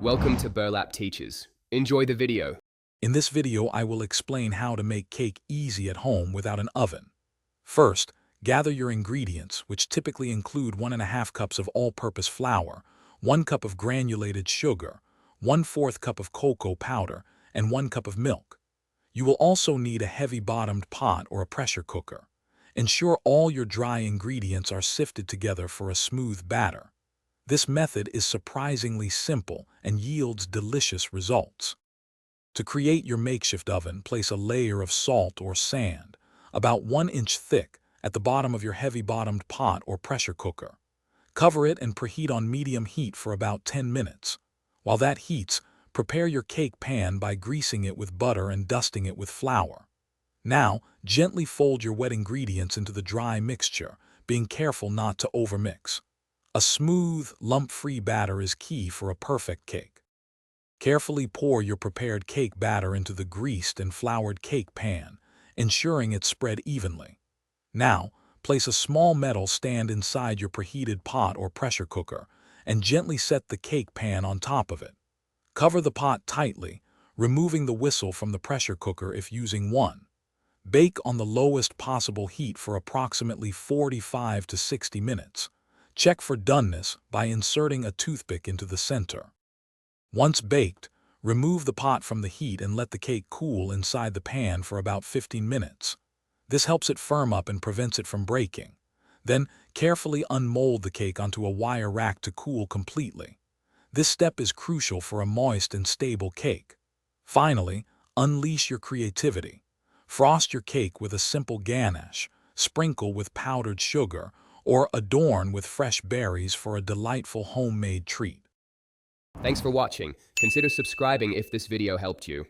Welcome to Burlap Teachers. Enjoy the video. In this video, I will explain how to make cake easy at home without an oven. First, gather your ingredients, which typically include 1.5 cups of all-purpose flour, 1 cup of granulated sugar, 1/4 cup of cocoa powder, and 1 cup of milk. You will also need a heavy-bottomed pot or a pressure cooker. Ensure all your dry ingredients are sifted together for a smooth batter. This method is surprisingly simple and yields delicious results. To create your makeshift oven, place a layer of salt or sand, about 1 inch thick, at the bottom of your heavy-bottomed pot or pressure cooker. Cover it and preheat on medium heat for about 10 minutes. While that heats, prepare your cake pan by greasing it with butter and dusting it with flour. Now, gently fold your wet ingredients into the dry mixture, being careful not to overmix. A smooth, lump-free batter is key for a perfect cake. Carefully pour your prepared cake batter into the greased and floured cake pan, ensuring it's spread evenly. Now, place a small metal stand inside your preheated pot or pressure cooker and gently set the cake pan on top of it. Cover the pot tightly, removing the whistle from the pressure cooker if using one. Bake on the lowest possible heat for approximately 45 to 60 minutes. Check for doneness by inserting a toothpick into the center. Once baked, remove the pot from the heat and let the cake cool inside the pan for about 15 minutes. This helps it firm up and prevents it from breaking. Then, carefully unmold the cake onto a wire rack to cool completely. This step is crucial for a moist and stable cake. Finally, unleash your creativity. Frost your cake with a simple ganache, sprinkle with powdered sugar, or adorn with fresh berries for a delightful homemade treat. Thanks for watching. Consider subscribing if this video helped you.